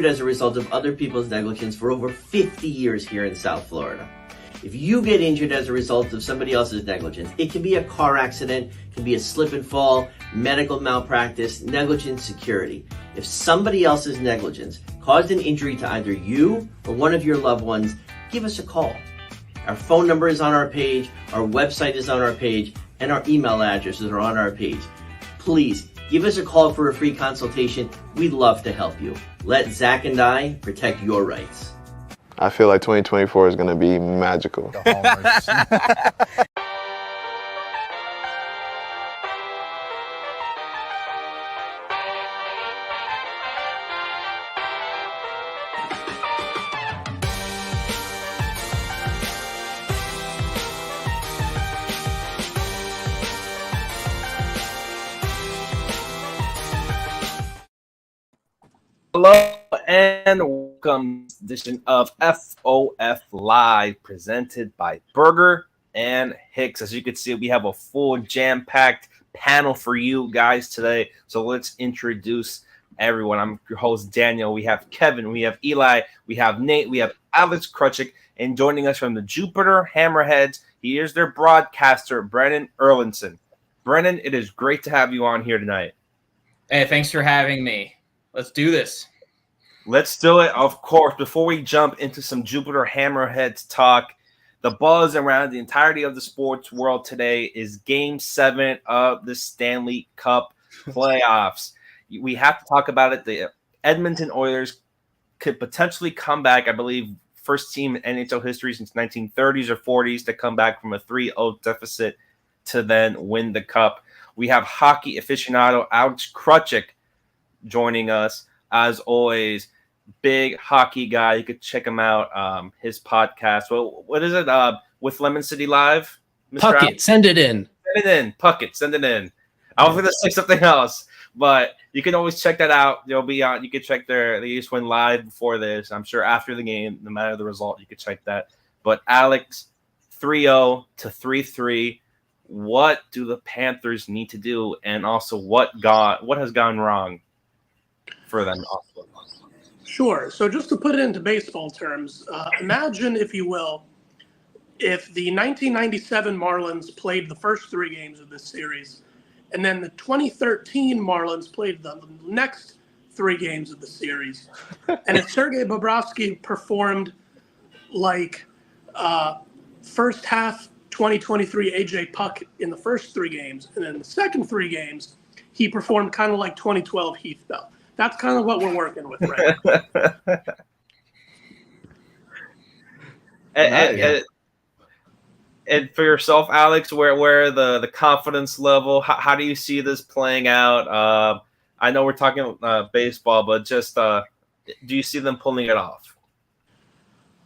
as a result of other people's negligence for over 50 years here in South Florida. If you get injured as a result of somebody else's negligence, it can be a car accident, it can be a slip and fall, medical malpractice, negligent security. If somebody else's negligence caused an injury to either you or one of your loved ones, give us a call. Our phone number is on our page, our website is on our page, and our email addresses are on our page. Please give us a call for a free consultation. We'd love to help you. Let Zach and I protect your rights. I feel like 2024 is going to be magical. Hello and welcome to this edition of FOF Live, presented by Burger and Hicks. As you can see, we have a full jam-packed panel for you guys today. So let's introduce everyone. I'm your host, Daniel. We have Kevin, we have Eli, we have Nate, we have Alex Krutchik, and joining us from the Jupiter Hammerheads, he is their broadcaster, Brennan Erlinson. Brennan, it is great to have you on here tonight. Hey, thanks for having me. Let's do this. Let's do it. Of course, before we jump into some Jupiter Hammerheads talk, the buzz around the entirety of the sports world today is Game 7 of the Stanley Cup playoffs. We have to talk about it. The Edmonton Oilers could potentially come back, I believe, first team in NHL history since 1930s or 40s to come back from a 3-0 deficit to then win the Cup. We have hockey aficionado Alex Krutchik joining us, as always. Big hockey guy. You could check him out. His podcast. Well, what is it? With Lemon City Live. Puck it. Send it in. Send it in. Puck it. Send it in. I was gonna say something else, but you can always check that out. They'll be on. You can check they just went live before this. I'm sure after the game, no matter the result, you could check that. But Alex, 3-0 to 3-3. What do the Panthers need to do, and also what has gone wrong for them? Sure. So just to put it into baseball terms, imagine, if you will, if the 1997 Marlins played the first 3 games of this series, and then the 2013 Marlins played the next 3 games of the series, and if Sergei Bobrovsky performed like first half 2023 AJ Puck in the first 3 games, and then the second 3 games, he performed kind of like 2012 Heath Bell. That's kind of what we're working with right now. And for yourself, Alex, where the confidence level, how do you see this playing out? I know we're talking baseball, but just do you see them pulling it off?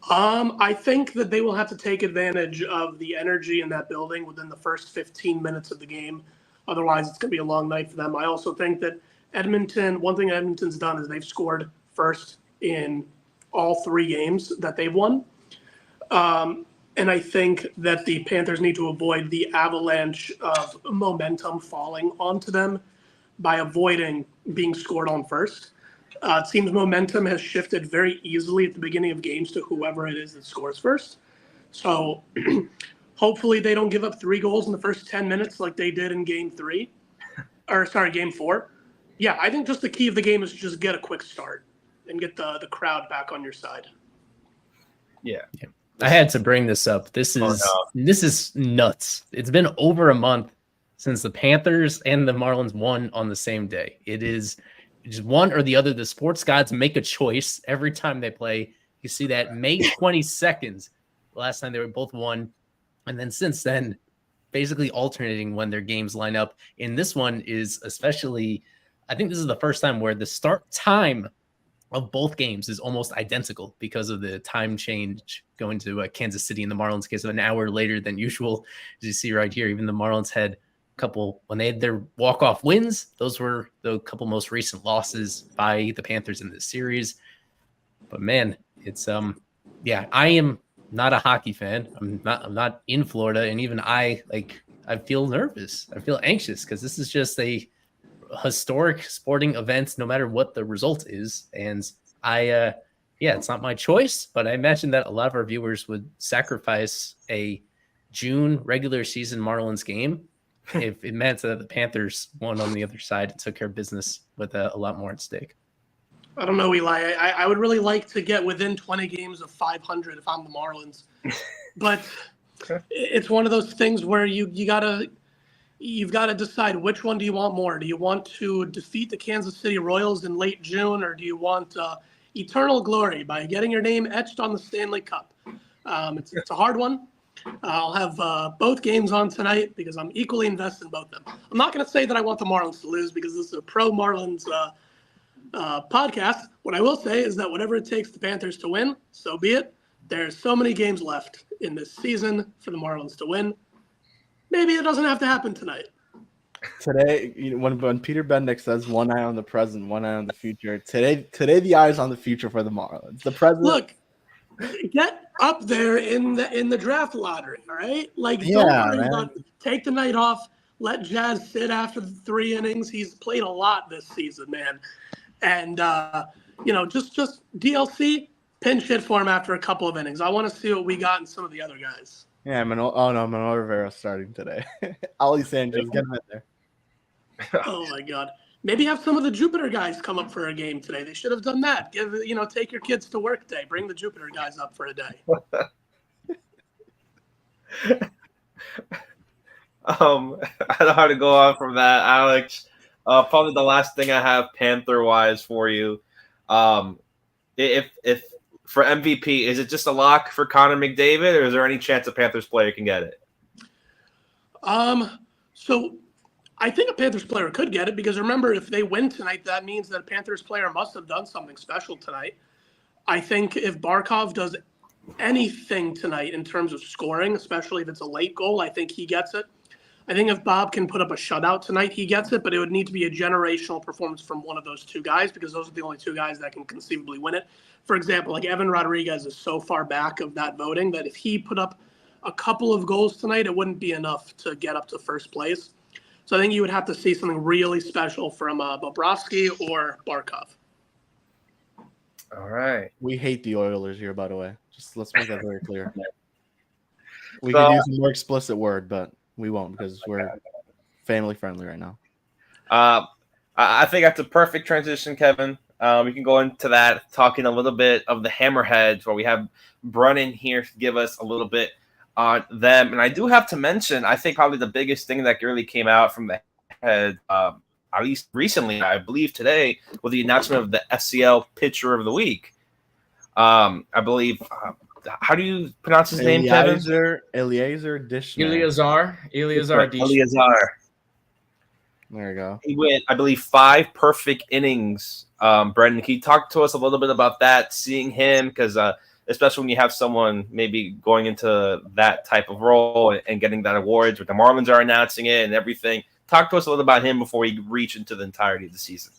I think that they will have to take advantage of the energy in that building within the first 15 minutes of the game. Otherwise, it's going to be a long night for them. I also think that Edmonton, one thing Edmonton's done is they've scored first in all 3 games that they've won. And I think that the Panthers need to avoid the avalanche of momentum falling onto them by avoiding being scored on first. It seems momentum has shifted very easily at the beginning of games to whoever it is that scores first. So hopefully they don't give up 3 goals in the first 10 minutes like they did in Game 4. Yeah, I think just the key of the game is to just get a quick start and get the crowd back on your side. Yeah. I had to bring this up. This is nuts. It's been over a month since the Panthers and the Marlins won on the same day. It is just one or the other. The sports gods make a choice every time they play. You see that May 22nd, last time they were both won. And then since then, basically alternating when their games line up. And this one is especially, I think this is the first time where the start time of both games is almost identical because of the time change going to Kansas City in the Marlins case of an hour later than usual. As you see right here, even the Marlins had a couple, when they had their walk-off wins, those were the couple most recent losses by the Panthers in this series. But man, it's I am not a hockey fan. I'm not in Florida, and even I feel nervous. I feel anxious because this is just a historic sporting event, no matter what the result is. And It's not my choice, but I imagine that a lot of our viewers would sacrifice a June regular season Marlins game if it meant that the Panthers won on the other side and took care of business with a lot more at stake. I don't know, Eli. I would really like to get within 20 games of 500 if I'm the Marlins, but it's one of those things where you've got to decide which one do you want more. Do you want to defeat the Kansas City Royals in late June, or do you want eternal glory by getting your name etched on the Stanley Cup? It's a hard one. I'll have both games on tonight because I'm equally invested in both of them. I'm not going to say that I want the Marlins to lose because this is a pro-Marlins podcast. What I will say is that whatever it takes the Panthers to win, so be it. There's so many games left in this season for the Marlins to win. Maybe it doesn't have to happen tonight. Today, when Peter Bendick says one eye on the present, one eye on the future, today the eye is on the future for the Marlins. The present. Look, get up there in the draft lottery, all right? Like, don't worry about it. Take the night off. Let Jazz sit after the 3 innings. He's played a lot this season, man. And just DLC, pinch hit for him after a couple of innings. I want to see what we got in some of the other guys. Yeah, Manuel Rivera starting today. Ali Sanchez, get him in there. Oh my God. Maybe have some of the Jupiter guys come up for a game today. They should have done that. Take your kids to work day. Bring the Jupiter guys up for a day. I don't know how to go on from that, Alex. Probably the last thing I have Panther-wise for you. If for MVP, is it just a lock for Connor McDavid, or is there any chance a Panthers player can get it? So I think a Panthers player could get it because remember, if they win tonight, that means that a Panthers player must have done something special tonight. I think if Barkov does anything tonight in terms of scoring, especially if it's a late goal, I think he gets it. I think if Bob can put up a shutout tonight, he gets it, but it would need to be a generational performance from one of those two guys because those are the only two guys that can conceivably win it. For example, like Evan Rodriguez is so far back of that voting that if he put up a couple of goals tonight, it wouldn't be enough to get up to first place. So I think you would have to see something really special from Bobrovsky or Barkov. All right. We hate the Oilers here, by the way. Just let's make that very clear. We could use a more explicit word, but we won't because we're family friendly right now. I think that's a perfect transition, Kevin. We can go into that, talking a little bit of the Hammerheads, where we have Brennan here to give us a little bit on them. And I do have to mention, I think probably the biggest thing that really came out from the head, at least recently, I believe today, was the announcement of the SCL Pitcher of the Week. I believe, how do you pronounce his name, Kevin? Eliezer Dishman. Eleazar Dishman. Eleazar. There you go. He went, I believe, 5 perfect innings. Brendan, can you talk to us a little bit about that, seeing him? Because especially when you have someone maybe going into that type of role and getting that awards, with the Marlins are announcing it and everything. Talk to us a little about him before we reach into the entirety of the season.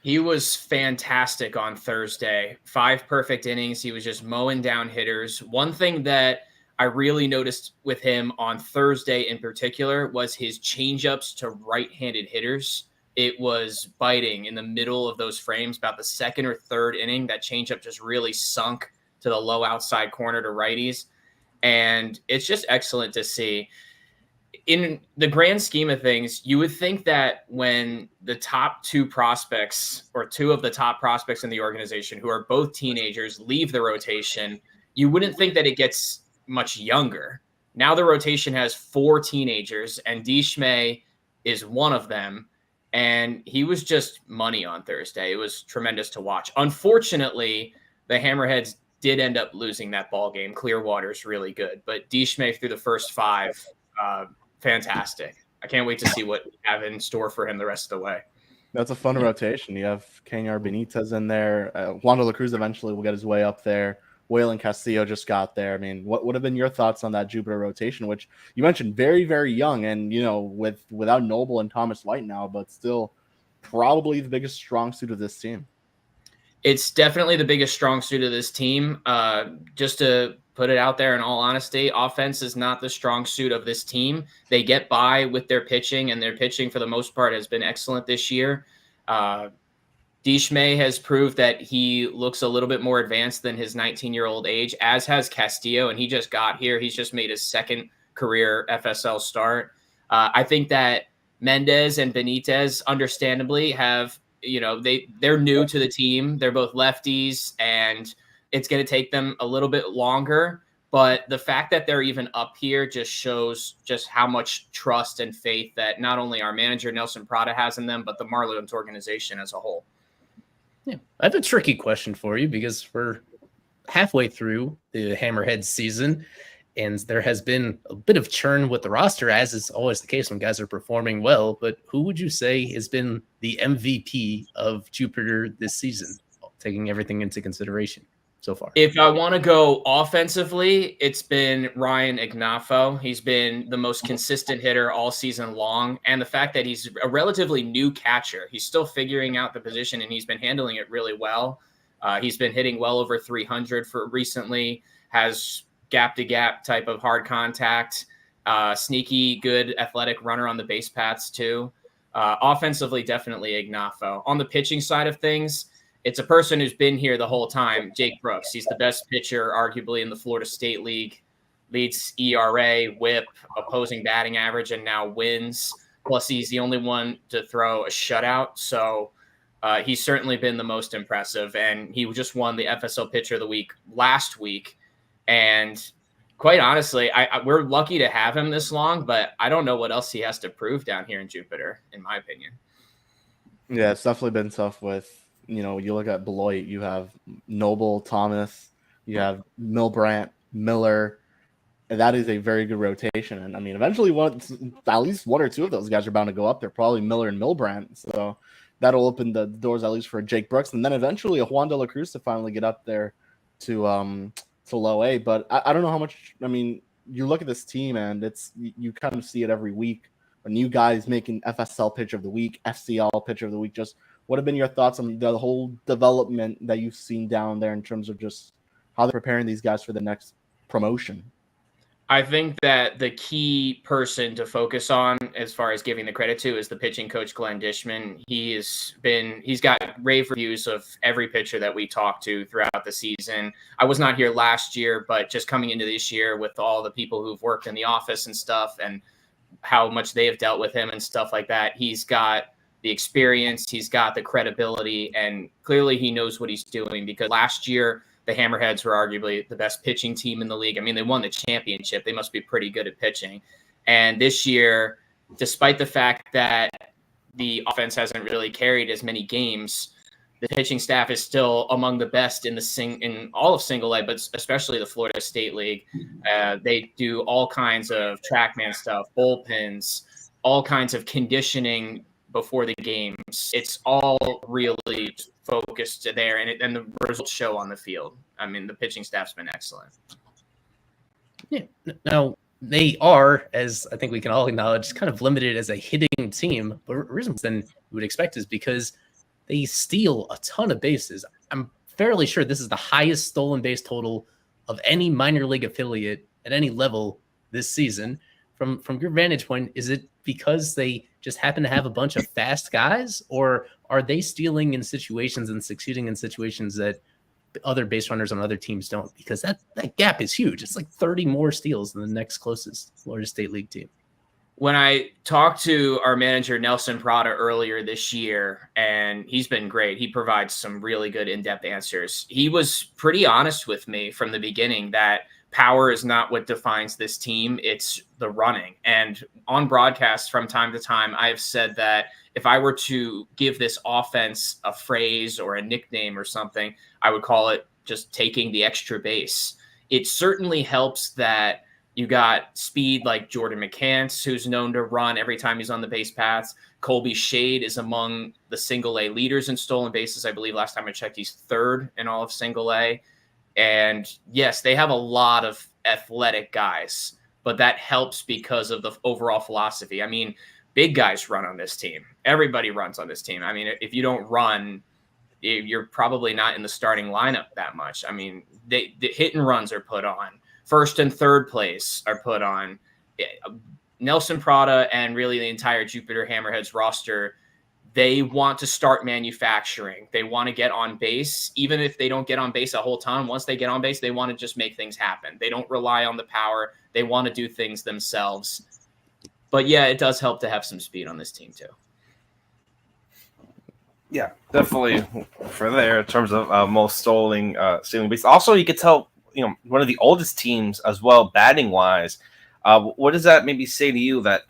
He was fantastic on Thursday. 5 perfect innings. He was just mowing down hitters. One thing that I really noticed with him on Thursday in particular was his changeups to right-handed hitters. It was biting in the middle of those frames. About the second or third inning, that changeup just really sunk to the low outside corner to righties. And it's just excellent to see. In the grand scheme of things, you would think that when the top 2 prospects, or 2 of the top prospects in the organization, who are both teenagers, leave the rotation, you wouldn't think that it gets much younger. Now the rotation has 4 teenagers, and Dishman is one of them. And he was just money on Thursday. It was tremendous to watch. Unfortunately, the Hammerheads did end up losing that ball game. Clearwater's really good, but Dishman through the first 5, fantastic. I can't wait to see what we have in store for him the rest of the way. That's a fun rotation. You have Kanyar Benitez in there. Wander La Cruz eventually will get his way up there. Waylon Castillo just got there. I mean, what would have been your thoughts on that Jupiter rotation, which you mentioned very, very young and, without Noble and Thomas White now, but still probably the biggest strong suit of this team? It's definitely the biggest strong suit of this team. Just to put it out there in all honesty, offense is not the strong suit of this team. They get by with their pitching, and their pitching for the most part has been excellent this year. Dishmay has proved that he looks a little bit more advanced than his 19-year-old age, as has Castillo, and he just got here. He's just made his second career FSL start. I think that Mendez and Benitez, understandably, have, they're new to the team. They're both lefties, and it's going to take them a little bit longer. But the fact that they're even up here just shows just how much trust and faith that not only our manager, Nelson Prada, has in them, but the Marlins organization as a whole. Yeah, I have a tricky question for you because we're halfway through the Hammerhead season, and there has been a bit of churn with the roster, as is always the case when guys are performing well. But who would you say has been the MVP of Jupiter this season, taking everything into consideration so far? If I want to go offensively, it's been Ryan Ignafo. He's been the most consistent hitter all season long. And the fact that he's a relatively new catcher, he's still figuring out the position, and he's been handling it really well. He's been hitting well over 300 for recently, has gap-to-gap type of hard contact, sneaky, good athletic runner on the base paths too. Offensively, definitely Ignafo. On the pitching side of things, it's a person who's been here the whole time, Jake Brooks. He's the best pitcher, arguably, in the Florida State League. Leads ERA, whip, opposing batting average, and now wins. Plus, he's the only one to throw a shutout. So he's certainly been the most impressive. And he just won the FSL Pitcher of the Week last week. And quite honestly, we're lucky to have him this long, but I don't know what else he has to prove down here in Jupiter, in my opinion. Yeah, it's definitely been tough with, you look at Beloit, you have Noble, Thomas, you have Milbrandt, Miller, and that is a very good rotation. And I mean, eventually at least one or two of those guys are bound to go up there, probably Miller and Milbrandt. So that'll open the doors at least for Jake Brooks. And then eventually a Juan de la Cruz to finally get up there to low A. But I don't know how much, you look at this team and you kind of see it every week. A new guys making FSL Pitcher of the Week, FCL Pitcher of the Week. Just what have been your thoughts on the whole development that you've seen down there in terms of just how they're preparing these guys for the next promotion? I think that the key person to focus on as far as giving the credit to is the pitching coach, Glenn Dishman. He's got rave reviews of every pitcher that we talked to throughout the season. I was not here last year, but just coming into this year with all the people who've worked in the office and stuff and how much they have dealt with him and stuff like that, he's got the experience, he's got the credibility, and clearly he knows what he's doing, because last year the Hammerheads were arguably the best pitching team in the league. I mean, they won the championship. They must be pretty good at pitching. And this year, despite the fact that the offense hasn't really carried as many games, the pitching staff is still among the best in all of single A, but especially the Florida State League. They do all kinds of TrackMan stuff, bullpens, all kinds of conditioning before the games. It's all really focused there, and the results show on the field. I mean, the pitching staff's been excellent. Yeah. Now, they are, as I think we can all acknowledge, kind of limited as a hitting team. But the reason than you would expect is because they steal a ton of bases. I'm fairly sure this is the highest stolen base total of any minor league affiliate at any level this season. From your vantage point, is it because they just happen to have a bunch of fast guys, or are they stealing in situations and succeeding in situations that other base runners on other teams don't? Because that gap is huge. It's like 30 more steals than the next closest Florida State League team. When I talked to our manager, Nelson Prada, earlier this year, and he's been great. He provides some really good in-depth answers. He was pretty honest with me from the beginning that power is not what defines this team. It's the running. And on broadcasts from time to time, I've said that if I were to give this offense a phrase or a nickname or something, I would call it just taking the extra base. It certainly helps that you got speed like Jordan McCants, who's known to run every time he's on the base paths. Colby Shade is among the single A leaders in stolen bases. I believe last time I checked, he's third in all of single A. And yes, they have a lot of athletic guys, but that helps because of the overall philosophy. I mean, big guys run on this team. Everybody runs on this team. I mean, if you don't run, you're probably not in the starting lineup that much. I mean, the hit and runs are put on. First and third place are put on. Nelson Prada and really the entire Jupiter Hammerheads roster, they want to start manufacturing. They want to get on base. Even if they don't get on base a whole ton, once they get on base, they want to just make things happen. They don't rely on the power. They want to do things themselves. But yeah, it does help to have some speed on this team too. Yeah, definitely for there in terms of most stealing base. Also, you could tell, one of the oldest teams as well, batting wise. What does that maybe say to you that,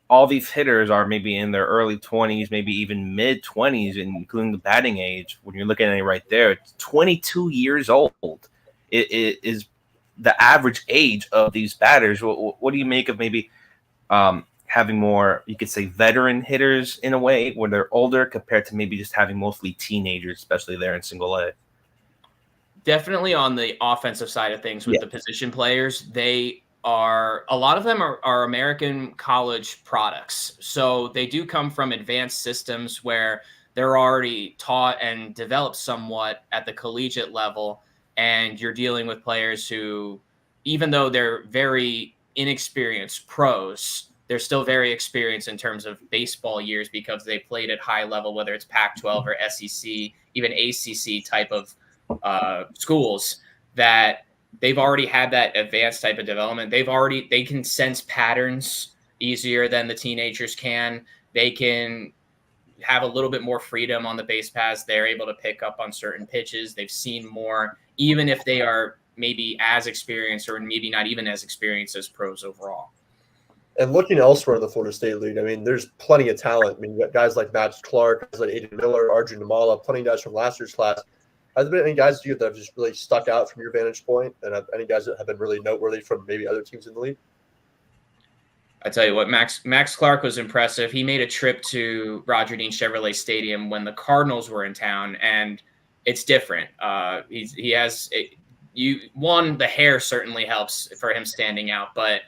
all these hitters are maybe in their early 20s, maybe even mid 20s, including the batting age? When you're looking at it right there, it's 22 years old. It is the average age of these batters. What do you make of maybe having more, you could say, veteran hitters in a way when they're older compared to maybe just having mostly teenagers, especially there in single A? Definitely on the offensive side of things with the position players, a lot of them are American college products. So they do come from advanced systems where they're already taught and developed somewhat at the collegiate level. And you're dealing with players who, even though they're very inexperienced pros, they're still very experienced in terms of baseball years because they played at high level, whether it's Pac-12 or SEC, even ACC type of schools, that they've already had that advanced type of development. They can sense patterns easier than the teenagers can. They can have a little bit more freedom on the base paths. They're able to pick up on certain pitches. They've seen more, even if they are maybe as experienced or maybe not even as experienced as pros overall. And looking elsewhere in the Florida State League, I mean, there's plenty of talent. I mean, you got guys like Max Clark, guys like Aiden Miller, Arjun Namala, plenty of guys from last year's class. Has there been any guys to you that have just really stuck out from your vantage point, and any guys that have been really noteworthy from maybe other teams in the league? I tell you what, Max Clark was impressive. He made a trip to Roger Dean Chevrolet Stadium when the Cardinals were in town, and it's different. The hair certainly helps for him standing out, but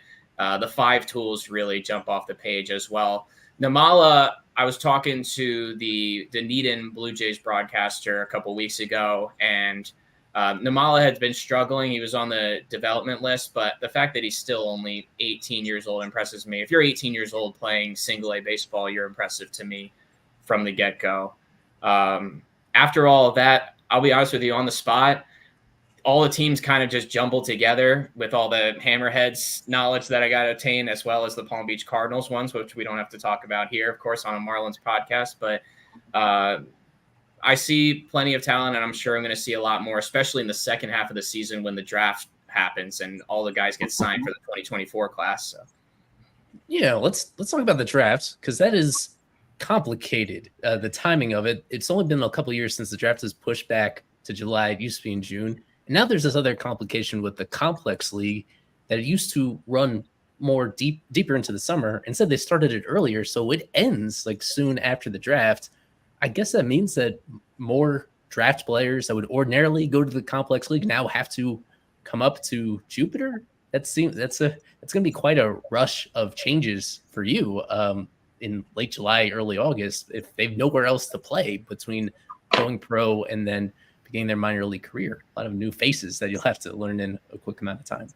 the 5 tools really jump off the page as well. Namala, I was talking to the Dunedin Blue Jays broadcaster a couple weeks ago, and Namala had been struggling. He was on the development list, but the fact that he's still only 18 years old impresses me. If you're 18 years old playing single A baseball, you're impressive to me from the get-go. After all of that, I'll be honest with you, on the spot, all the teams kind of just jumbled together with all the Hammerheads knowledge that I got to attain, as well as the Palm Beach Cardinals ones, which we don't have to talk about here, of course, on a Marlins podcast. But I see plenty of talent, and I'm sure I'm going to see a lot more, especially in the second half of the season when the draft happens and all the guys get signed for the 2024 class. So, yeah, let's talk about the draft, because that is complicated. The timing of it. It's only been a couple of years since the draft was pushed back to July. It used to be in June. And now there's this other complication with the complex league that it used to run more deeper into the summer. Instead, they started it earlier, so it ends like soon after the draft. I guess that means that more draft players that would ordinarily go to the complex league now have to come up to Jupiter. That's going to be quite a rush of changes for you in late July, early August, if they've nowhere else to play between going pro and then beginning their minor league career. A lot of new faces that you'll have to learn in a quick amount of time.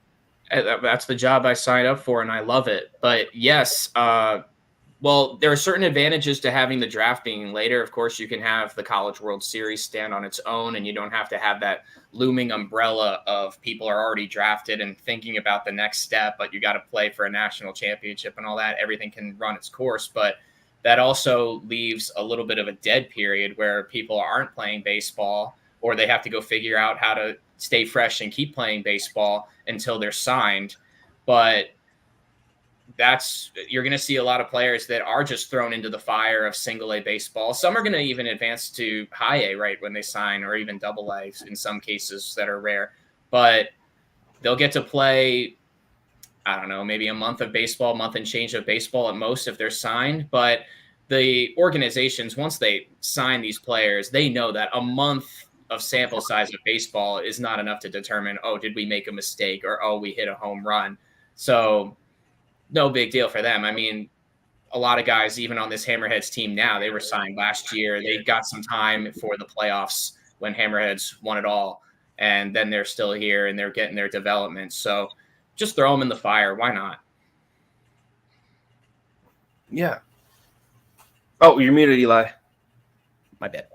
That's the job I signed up for, and I love it. But yes, well, there are certain advantages to having the draft being later. Of course, you can have the College World Series stand on its own, and you don't have to have that looming umbrella of people are already drafted and thinking about the next step, but you got to play for a national championship and all that. Everything can run its course, but that also leaves a little bit of a dead period where people aren't playing baseball, or they have to go figure out how to stay fresh and keep playing baseball until they're signed. But you're going to see a lot of players that are just thrown into the fire of single A baseball. Some are going to even advance to high A right when they sign, or even double A in some cases that are rare. But they'll get to play, I don't know, maybe a month and change of baseball at most if they're signed. But the organizations, once they sign these players, they know that a month of sample size of baseball is not enough to determine, oh, did we make a mistake, or, oh, we hit a home run. So no big deal for them. I mean, a lot of guys, even on this Hammerheads team now, they were signed last year. They got some time for the playoffs when Hammerheads won it all. And then they're still here and they're getting their development. So just throw them in the fire. Why not? Yeah. Oh, you're muted, Eli. My bad.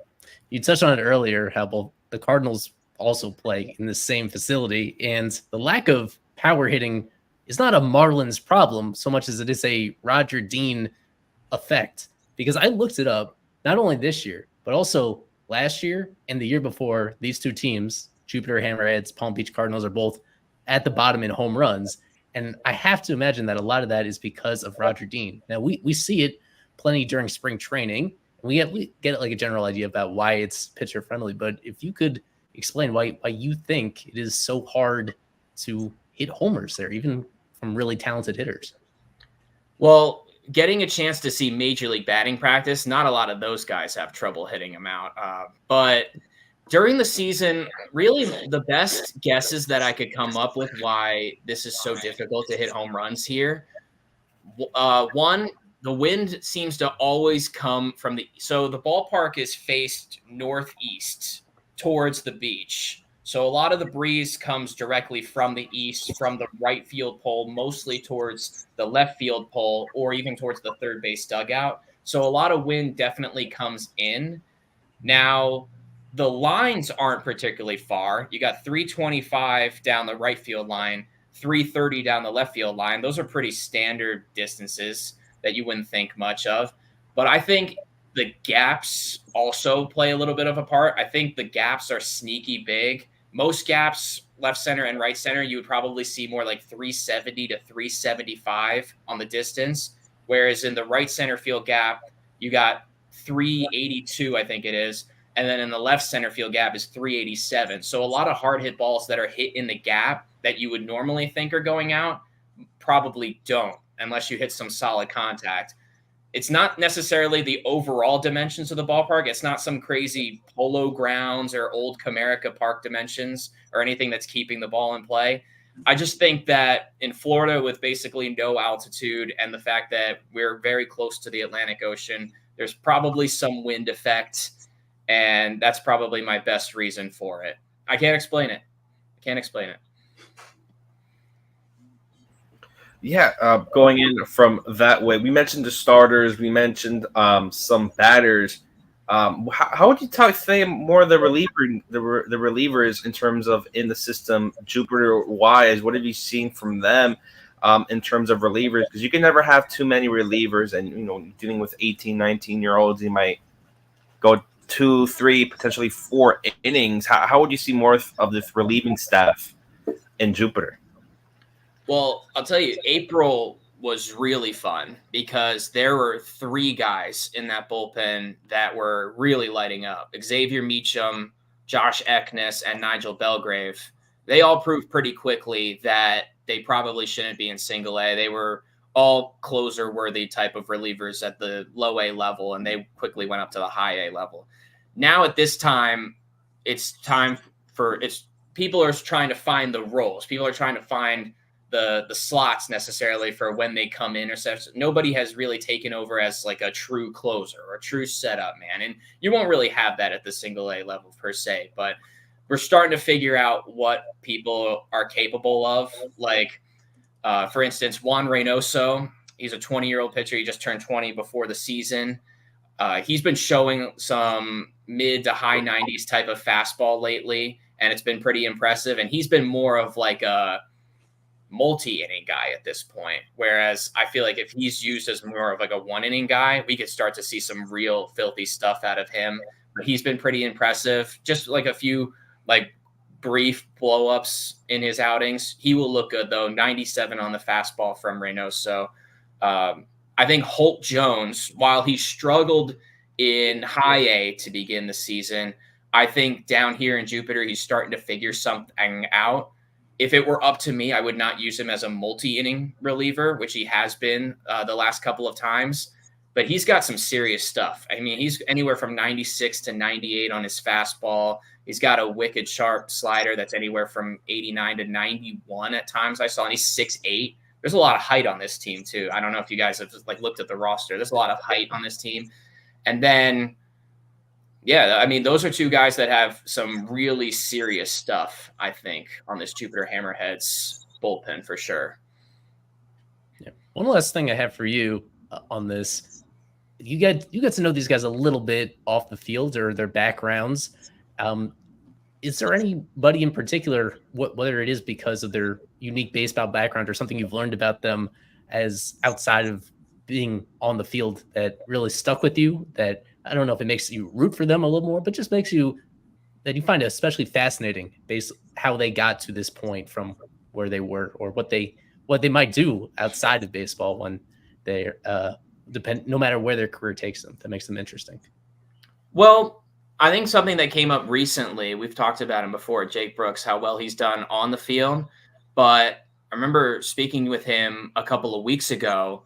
You touched on it earlier, how both the Cardinals also play in the same facility, and the lack of power hitting is not a Marlins problem so much as it is a Roger Dean effect. Because I looked it up, not only this year, but also last year and the year before. These two teams, Jupiter Hammerheads, Palm Beach Cardinals, are both at the bottom in home runs. And I have to imagine that a lot of that is because of Roger Dean. Now, we see it plenty during spring training. We get like a general idea about why it's pitcher friendly. But if you could explain why you think it is so hard to hit homers there, even from really talented hitters. Well, getting a chance to see Major League batting practice, not a lot of those guys have trouble hitting them out. But during the season, really the best guesses that I could come up with why this is so difficult to hit home runs here. One, the wind seems to always come from so the ballpark is faced northeast towards the beach. So a lot of the breeze comes directly from the east, from the right field pole, mostly towards the left field pole, or even towards the third base dugout. So a lot of wind definitely comes in. Now, the lines aren't particularly far. You got 325 down the right field line, 330 down the left field line. Those are pretty standard distances that you wouldn't think much of. But I think the gaps also play a little bit of a part. I think the gaps are sneaky big. Most gaps, left center and right center, you would probably see more like 370 to 375 on the distance. Whereas in the right center field gap, you got 382, I think it is. And then in the left center field gap is 387. So a lot of hard hit balls that are hit in the gap that you would normally think are going out probably don't, unless you hit some solid contact. It's not necessarily the overall dimensions of the ballpark. It's not some crazy Polo Grounds or old Comerica Park dimensions or anything that's keeping the ball in play. I just think that in Florida, with basically no altitude and the fact that we're very close to the Atlantic Ocean, there's probably some wind effect, and that's probably my best reason for it. I can't explain it. Yeah, going in from that way, we mentioned the starters, we mentioned some batters. How would you say more of the relievers in terms of in the system, Jupiter wise? What have you seen from them in terms of relievers? Because you can never have too many relievers, and dealing with 18, 19-year-olds, you might go 2, 3, potentially 4 innings. How would you see more of this relieving staff in Jupiter? Well, I'll tell you, April was really fun because there were 3 guys in that bullpen that were really lighting up. Xavier Meacham, Josh Eknes, and Nigel Belgrave. They all proved pretty quickly that they probably shouldn't be in single A. They were all closer-worthy type of relievers at the low A level, and they quickly went up to the high A level. Now at this time, people are trying to find the roles. People are trying to find the slots necessarily for when they come in or such. Nobody has really taken over as like a true closer or a true setup man. And you won't really have that at the single A level per se, but we're starting to figure out what people are capable of. Like, for instance, Juan Reynoso, he's a 20-year-old pitcher. He just turned 20 before the season. He's been showing some mid to high 90s type of fastball lately, and it's been pretty impressive. And he's been more of like a multi-inning guy at this point, whereas I feel like if he's used as more of like a 1-inning guy, we could start to see some real filthy stuff out of him. But he's been pretty impressive. Just like a few like brief blow-ups in his outings. He will look good though. 97 on the fastball from Reynoso. I think Holt Jones, while he struggled in high A to begin the season, I think down here in Jupiter he's starting to figure something out. If it were up to me, I would not use him as a multi-inning reliever, which he has been the last couple of times. But he's got some serious stuff. I mean, he's anywhere from 96 to 98 on his fastball. He's got a wicked sharp slider that's anywhere from 89 to 91 at times I saw, and he's 6'8". There's a lot of height on this team, too. I don't know if you guys have like looked at the roster. There's a lot of height on this team. And then yeah, I mean, those are 2 guys that have some really serious stuff, I think, on this Jupiter Hammerheads bullpen for sure. Yeah. One last thing I have for you on this. you get to know these guys a little bit off the field or their backgrounds. Is there anybody in particular, whether it is because of their unique baseball background or something you've learned about them as outside of being on the field, that really stuck with you? That, I don't know if it makes you root for them a little more, but just makes you, that you find it especially fascinating based how they got to this point from where they were, or what they might do outside of baseball when they're no matter where their career takes them. That makes them interesting. Well, I think something that came up recently, we've talked about him before, Jake Brooks, how well he's done on the field. But I remember speaking with him a couple of weeks ago.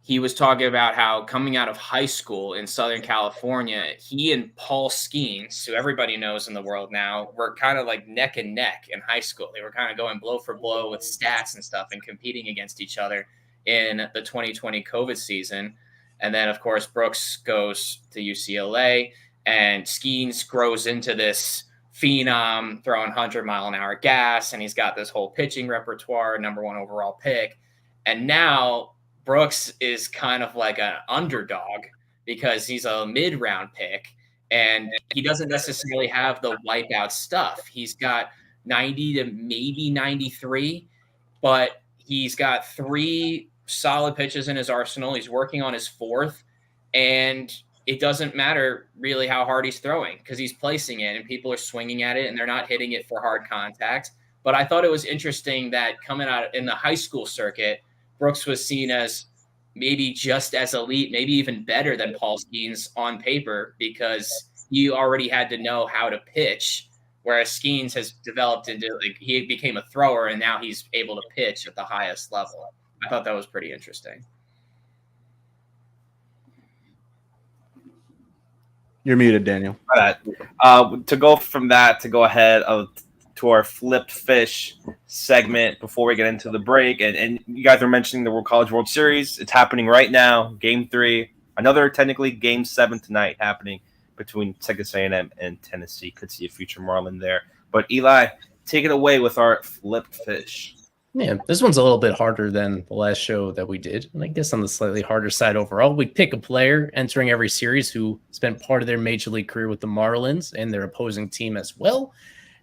He was talking about how coming out of high school in Southern California, he and Paul Skeens, who everybody knows in the world now, were kind of like neck and neck in high school. They were kind of going blow for blow with stats and stuff and competing against each other in the 2020 COVID season. And then, of course, Brooks goes to UCLA, and Skeens grows into this phenom throwing 100-mile-an-hour gas, and he's got this whole pitching repertoire, number 1 overall pick. And now Brooks is kind of like an underdog because he's a mid-round pick, and he doesn't necessarily have the wipeout stuff. He's got 90 to maybe 93, but he's got 3 solid pitches in his arsenal. He's working on his 4th, and it doesn't matter really how hard he's throwing because he's placing it and people are swinging at it and they're not hitting it for hard contact. But I thought it was interesting that coming out in the high school circuit, Brooks was seen as maybe just as elite, maybe even better than Paul Skeens on paper, because he already had to know how to pitch, whereas Skeens has developed into, like, he became a thrower and now he's able to pitch at the highest level. I thought that was pretty interesting. You're muted, Daniel. All right. To go from that, to go ahead to our flipped fish segment before we get into the break. And you guys are mentioning the World College World Series. It's happening right now, Game 3. Another technically Game 7 tonight happening between Texas A&M and Tennessee. Could see a future Marlin there. But Eli, take it away with our flipped fish. Yeah, this one's a little bit harder than the last show that we did. And I guess on the slightly harder side overall. We pick a player entering every series who spent part of their major league career with the Marlins and their opposing team as well.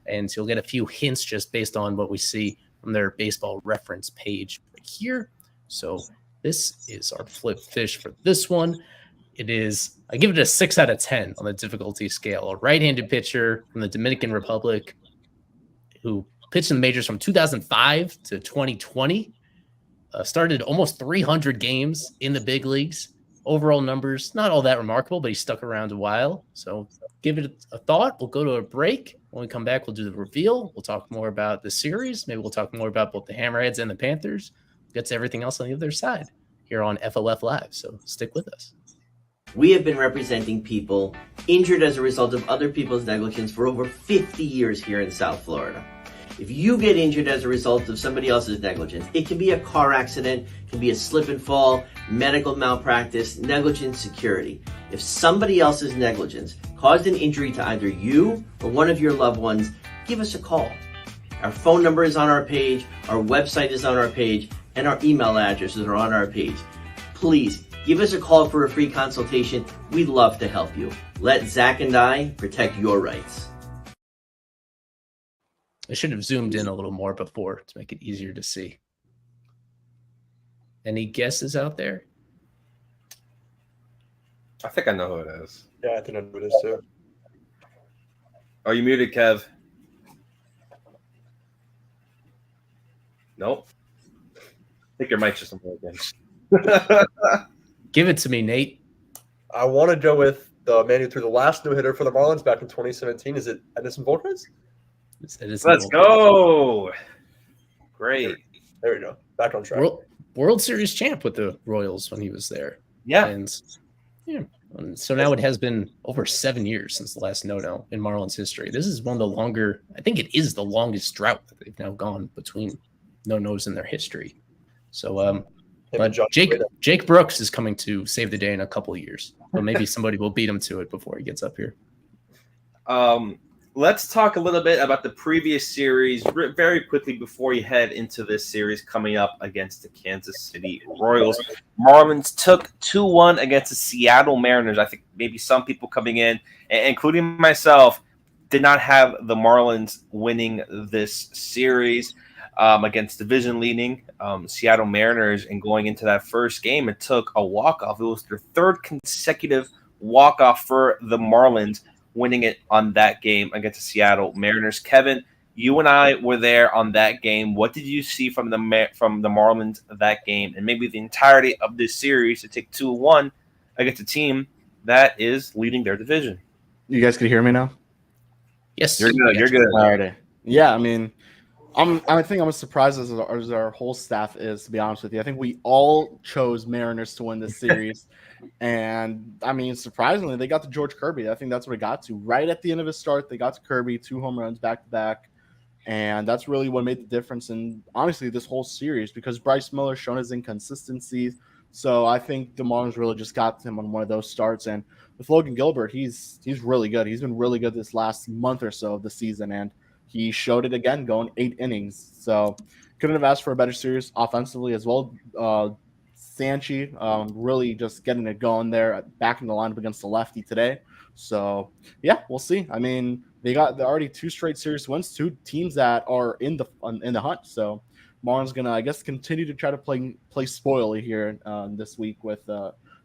And so you'll get a few hints just based on what we see from their baseball reference page right here. So this is our flip fish for this one. It is, I give it a 6 out of 10 on the difficulty scale. A right-handed pitcher from the Dominican Republic who pitched in the majors from 2005 to 2020. Started almost 300 games in the big leagues. Overall numbers, not all that remarkable, but he stuck around a while. So give it a thought. We'll go to a break. When we come back, we'll do the reveal. We'll talk more about the series. Maybe we'll talk more about both the Hammerheads and the Panthers. Get to everything else on the other side here on FOF Live. So stick with us. We have been representing people injured as a result of other people's negligence for over 50 years here in South Florida. If you get injured as a result of somebody else's negligence, it can be a car accident, it can be a slip and fall, medical malpractice, negligent security. If somebody else's negligence caused an injury to either you or one of your loved ones, give us a call. Our phone number is on our page, our website is on our page, and our email addresses are on our page. Please give us a call for a free consultation. We'd love to help you. Let Zach and I protect your rights. I should have zoomed in a little more before to make it easier to see. Any guesses out there? I think I know who it is. Yeah, I think I know who it is too. Are you muted, Kev? Nope. I think your mic's just broken. Give it to me, Nate. I want to go with the man who threw the last no-hitter for the Marlins back in 2017. Is it Edison Volquez? Let's go. Great. There we go. Back on track. World Series champ with the Royals when he was there. Yeah. And so now it has been over 7 years since the last no-no in Marlins history. This is one of the longer, I think it is the longest drought that they've now gone between no-nos in their history. So, but Jake Brooks is coming to save the day in a couple of years. So maybe somebody will beat him to it before he gets up here. let's talk a little bit about the previous series very quickly before you head into this series coming up against the Kansas City Royals. Marlins took 2-1 against the Seattle Mariners. I think maybe some people coming in, including myself, did not have the Marlins winning this series against division-leading Seattle Mariners. And going into that first game, it took a walk-off. It was their third consecutive walk-off for the Marlins, winning it on that game against the Seattle Mariners. Kevin, you and I were there on that game. What did you see from the Marlins that game, and maybe the entirety of this series to take 2-1 against a team that is leading their division? You guys can hear me now? Yes, you're good. You're good. All right. Yeah, I mean, I think I'm as surprised as our whole staff is, to be honest with you. I think we all chose Mariners to win this series. And, I mean, surprisingly, they got to George Kirby. I think that's what it got to. Right at the end of his start, they got to Kirby, 2 home runs back-to-back. And that's really what made the difference in, honestly, this whole series, because Bryce Miller's shown his inconsistencies. So I think the Marlins really just got him on one of those starts. And with Logan Gilbert, he's really good. He's been really good this last month or so of the season. And he showed it again, going 8 innings. So couldn't have asked for a better series offensively as well. Sanchi really just getting it going there, back in the lineup against the lefty today. So, yeah, we'll see. I mean, they're already 2 straight series wins, 2 teams that are in the hunt. So Marlins going to, I guess, continue to try to play spoily here this week with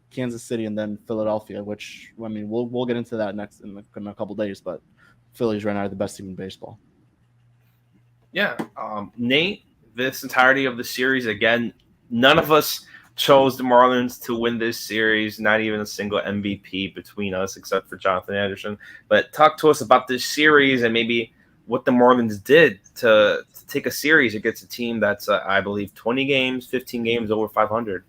Kansas City and then Philadelphia, which, I mean, we'll get into that next in a couple days. But Phillies right now are the best team in baseball. Yeah. Nate, this entirety of the series, again, none of us chose the Marlins to win this series, not even a single MVP between us except for Jonathan Anderson. But talk to us about this series and maybe what the Marlins did to take a series against a team that's, I believe, 20 games, 15 games over 500.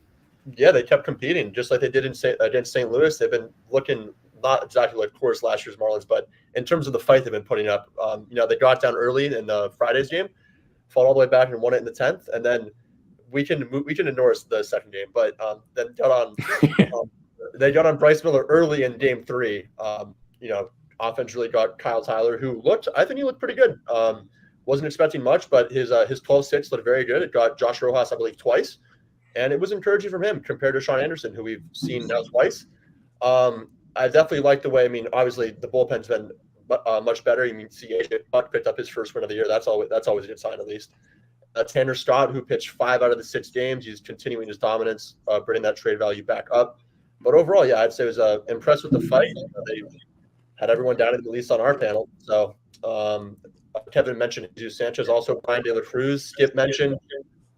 Yeah, they kept competing just like they did against St. Louis. They've been looking not exactly like, of course, last year's Marlins, but in terms of the fight they've been putting up, they got down early in the Friday's game, fought all the way back and won it in the 10th, and then we can ignore the second game, but then they got on Bryce Miller early in game 3. Offense really got Kyle Tyler, who I think he looked pretty good. Wasn't expecting much, but his 12-6 looked very good. It got Josh Rojas, I believe, twice, and it was encouraging from him compared to Sean Anderson, who we've seen now twice. I definitely like the way. I mean, obviously the bullpen's been much better. You see, AJ Buck picked up his first win of the year. That's always a good sign, at least. Tanner Scott, who pitched 5 out of the 6 games, he's continuing his dominance, bringing that trade value back up. But overall, yeah, I'd say I was impressed with the fight. They had everyone down, at least on our panel. So Kevin mentioned Jesus Sanchez, also Brian De La Cruz. Skip mentioned,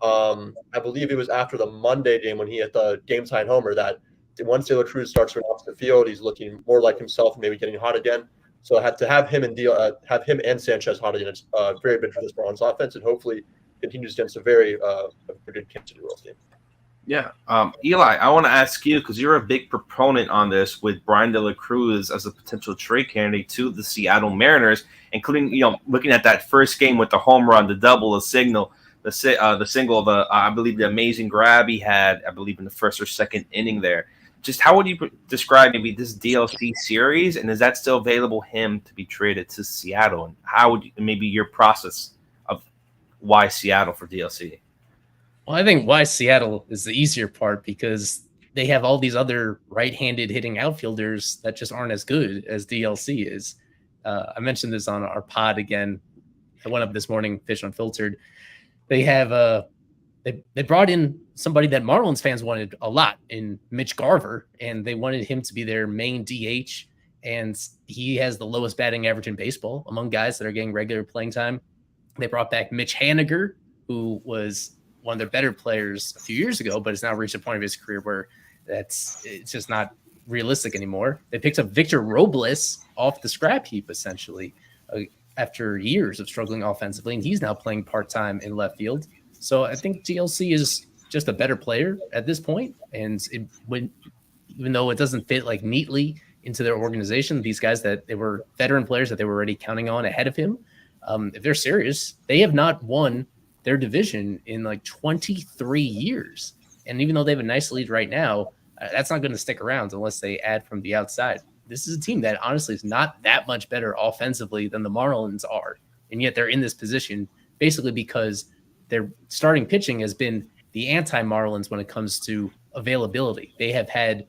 I believe it was after the Monday game when he hit the game-tying homer, that once De La Cruz starts running off the field, he's looking more like himself, maybe getting hot again. So I had to have him and Sanchez hot again. It's very big for this Marlins offense, and hopefully continues against a very good Kansas City Royals team. Yeah. Eli, I want to ask you, because you're a big proponent on this with Brian De La Cruz as a potential trade candidate to the Seattle Mariners, including, looking at that first game with the home run, the double, the single, I believe the amazing grab he had, I believe in the first or second inning there. Just how would you describe maybe this DLC series, and is that still available him to be traded to Seattle? And how would maybe your process of why Seattle for DLC? Well, I think why Seattle is the easier part, because they have all these other right-handed hitting outfielders that just aren't as good as DLC is. I mentioned this on our pod again. I went up this morning, Fish Unfiltered. They have they brought in somebody that Marlins fans wanted a lot in Mitch Garver, and they wanted him to be their main DH. And he has the lowest batting average in baseball among guys that are getting regular playing time. They brought back Mitch Haniger, who was one of their better players a few years ago, but has now reached a point of his career where it's just not realistic anymore. They picked up Victor Robles off the scrap heap, essentially, after years of struggling offensively, and he's now playing part-time in left field. So I think DLC is just a better player at this point, and even though it doesn't fit like neatly into their organization, these guys that they were veteran players that they were already counting on ahead of him, if they're serious, they have not won their division in like 23 years. And even though they have a nice lead right now, that's not going to stick around unless they add from the outside. this is a team that honestly is not that much better offensively than the Marlins are. And yet they're in this position basically because their starting pitching has been the anti-Marlins when it comes to availability. They have had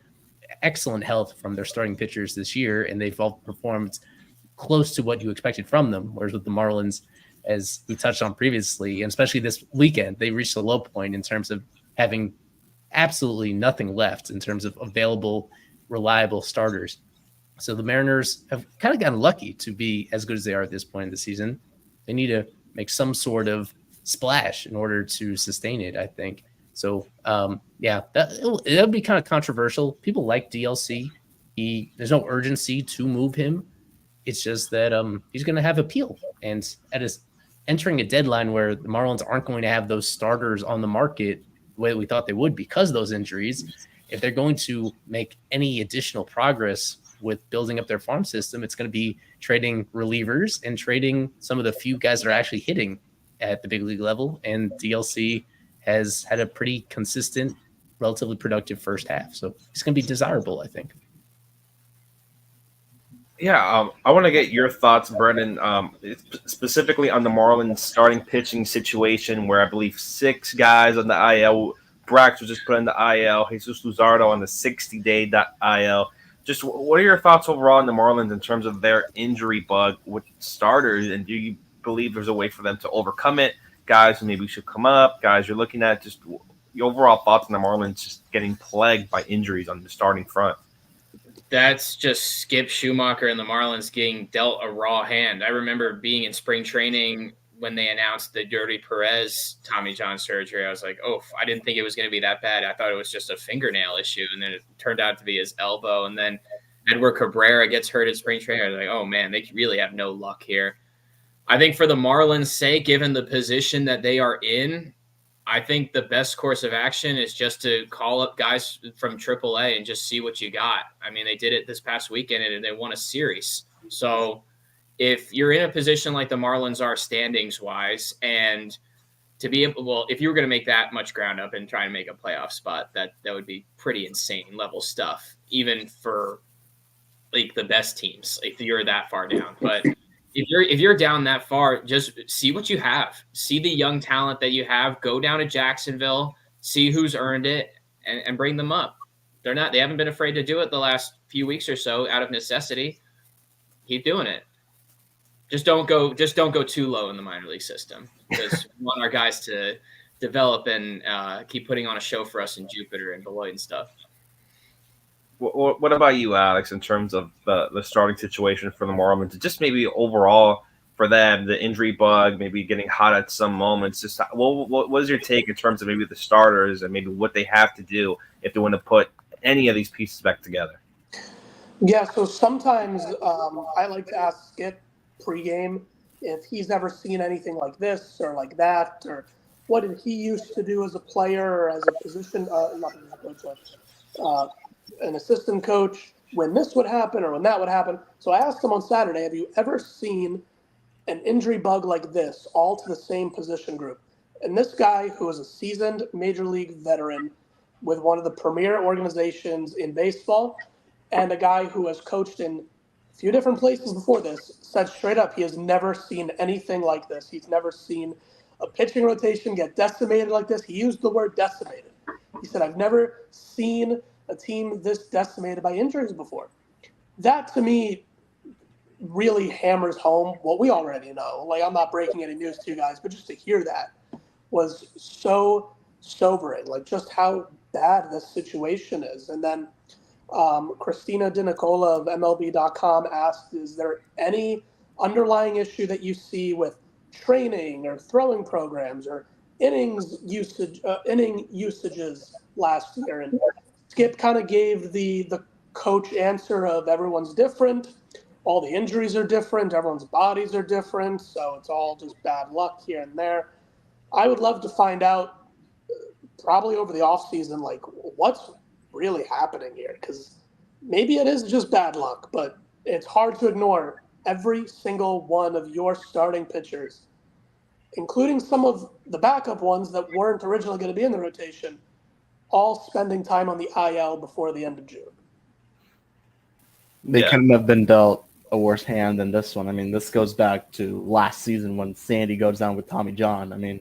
excellent health from their starting pitchers this year, and they've all performed close to what you expected from them. Whereas with the Marlins, as we touched on previously, and especially this weekend, they reached a low point in terms of having absolutely nothing left in terms of available, reliable starters. So the Mariners have kind of gotten lucky to be as good as they are at this point in the season. They need to make some sort of splash in order to sustain it, I think. So, that'll be kind of controversial. People like DLC. There's no urgency to move him. It's just that he's going to have appeal. And entering a deadline where the Marlins aren't going to have those starters on the market the way we thought they would because of those injuries, if they're going to make any additional progress with building up their farm system, it's going to be trading relievers and trading some of the few guys that are actually hitting at the big league level. And DLC has had a pretty consistent, relatively productive first half. So it's going to be desirable, I think. Yeah, I want to get your thoughts, Brendan, specifically on the Marlins starting pitching situation where I believe 6 guys on the IL. Brax was just put on the IL. Jesus Luzardo on the 60-day IL. Just what are your thoughts overall on the Marlins in terms of their injury bug with starters, and do you believe there's a way for them to overcome it? Guys who maybe should come up, guys you're looking at, just your overall thoughts on the Marlins just getting plagued by injuries on the starting front. That's just Skip Schumacher and the Marlins getting dealt a raw hand. I remember being in spring training when they announced the Dirty Perez Tommy John surgery. I was like, oh, I didn't think it was going to be that bad. I thought it was just a fingernail issue, and then it turned out to be his elbow. And then Edward Cabrera gets hurt in spring training. I was like, oh, man, they really have no luck here. I think for the Marlins' sake, given the position that they are in, I think the best course of action is just to call up guys from AAA and just see what you got. I mean, they did it this past weekend and they won a series. So if you're in a position like the Marlins are standings wise, and to be able, well, if you were going to make that much ground up and try and make a playoff spot, that would be pretty insane level stuff, even for like the best teams, if you're that far down. But if you're down that far, just see what you have. See the young talent that you have. Go down to Jacksonville, see who's earned it, and bring them up. They haven't been afraid to do it the last few weeks or so out of necessity. Keep doing it. Just don't go too low in the minor league system, because we want our guys to develop and keep putting on a show for us in Jupiter and Beloit and stuff. What about you, Alex, in terms of the starting situation for the Marlins? Just maybe overall for them, the injury bug, maybe getting hot at some moments. Just what is your take in terms of maybe the starters and maybe what they have to do if they want to put any of these pieces back together? Yeah, so sometimes I like to ask Skip pregame if he's ever seen anything like this or like that, or what did he used to do as a player or as a position, not a position coach, an assistant coach, when this would happen or when that would happen. So I asked him on Saturday, have you ever seen an injury bug like this all to the same position group? And this guy, who is a seasoned major league veteran with one of the premier organizations in baseball, and a guy who has coached in a few different places before this, said straight up he has never seen anything like this. He's never seen a pitching rotation get decimated like this. He used the word decimated. He said, I've never seen a team this decimated by injuries before. That, to me, really hammers home what we already know. Like, I'm not breaking any news to you guys, but just to hear that was so sobering, like just how bad this situation is. And then Christina DiNicola of MLB.com asked, is there any underlying issue that you see with training or throwing programs or inning usages last year? And Skip kind of gave the coach answer of everyone's different, all the injuries are different, everyone's bodies are different, so it's all just bad luck here and there. I would love to find out, probably over the offseason, like what's really happening here, because maybe it is just bad luck, but it's hard to ignore every single one of your starting pitchers, including some of the backup ones that weren't originally going to be in the rotation, all spending time on the IL before the end of June. They couldn't have been dealt a worse hand than this one. I mean, this goes back to last season when Sandy goes down with Tommy John. I mean,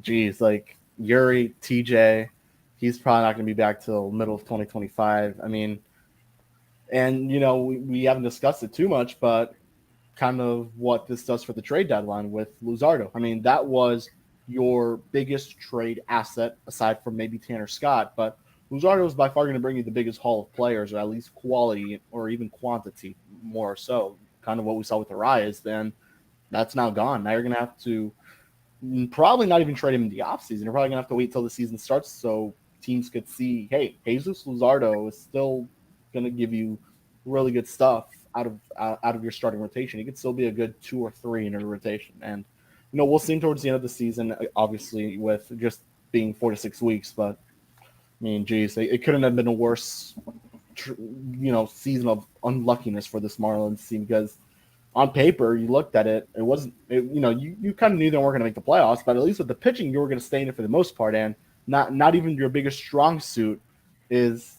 geez, like Yuri, TJ, he's probably not going to be back till middle of 2025. I mean, and, we haven't discussed it too much, but kind of what this does for the trade deadline with Luzardo. I mean, that was your biggest trade asset aside from maybe Tanner Scott, but Luzardo is by far going to bring you the biggest haul of players, or at least quality or even quantity more so. Kind of what we saw with Arias, then that's now gone. Now you're going to have to probably not even trade him in the offseason. You're probably going to have to wait till the season starts so teams could see, hey, Jesus Luzardo is still going to give you really good stuff out of your starting rotation. He could still be a good 2 or 3 in a rotation. And, we'll see him towards the end of the season, obviously, with just being 4 to 6 weeks. But, I mean, geez, it couldn't have been a worse, season of unluckiness for this Marlins team because on paper, you looked at it, it wasn't, you kind of knew they weren't going to make the playoffs, but at least with the pitching, you were going to stay in it for the most part. And not even your biggest strong suit is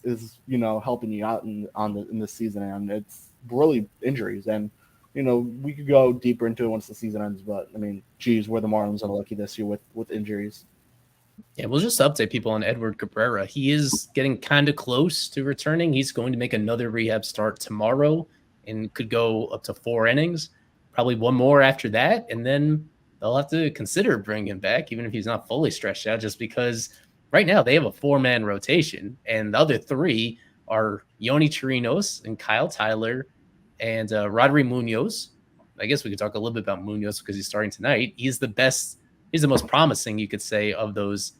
helping you out in this season. And it's really injuries. And, we could go deeper into it once the season ends, but I mean, geez, we're the Marlins unlucky this year with injuries. Yeah, we'll just update people on Edward Cabrera. He is getting kind of close to returning. He's going to make another rehab start tomorrow and could go up to 4 innings, probably one more after that. And then they'll have to consider bringing him back, even if he's not fully stretched out, just because right now they have a 4-man rotation and the other 3 are Yoni Chirinos and Kyle Tyler and Rodri Munoz. I guess we could talk a little bit about Munoz because he's starting tonight. He's the best. He's the most promising, you could say, of those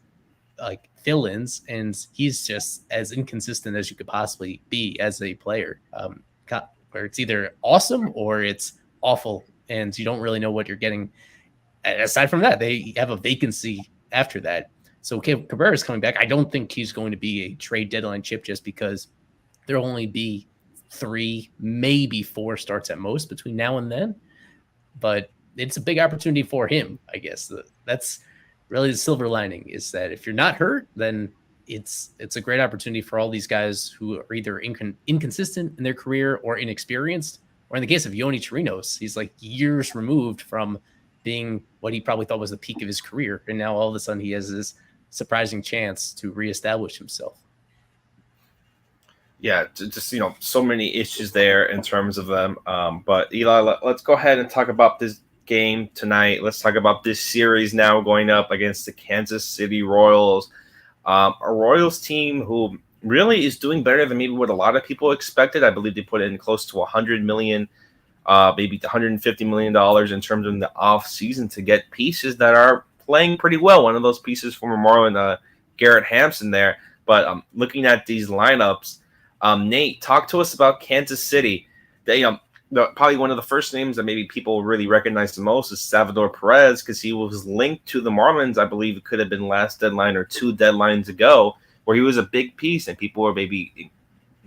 like fill-ins, and he's just as inconsistent as you could possibly be as a player. Where it's either awesome or it's awful, and you don't really know what you're getting. Aside from that, they have a vacancy after that. So Cabrera's coming back. I don't think he's going to be a trade deadline chip just because there'll only be 3, maybe 4 starts at most between now and then. But it's a big opportunity for him, I guess. That's really the silver lining, is that if you're not hurt, then it's a great opportunity for all these guys who are either inconsistent in their career or inexperienced. Or in the case of Yoni Chirinos, he's like years removed from being what he probably thought was the peak of his career. And now all of a sudden he has this surprising chance to reestablish himself. Yeah, just so many issues there in terms of them. But Eli, let's go ahead and talk about this game tonight. Let's talk about this series now going up against the Kansas City Royals. A Royals team who really is doing better than maybe what a lot of people expected. I believe they put in close to $100 million, maybe $150 million in terms of the off season to get pieces that are playing pretty well. One of those pieces from Marlon Garrett Hampson there. But looking at these lineups, Nate, talk to us about Kansas City. They probably one of the first names that maybe people really recognize the most is Salvador Perez, because he was linked to the Marlins. I believe it could have been last deadline or 2 deadlines ago, where he was a big piece and people were maybe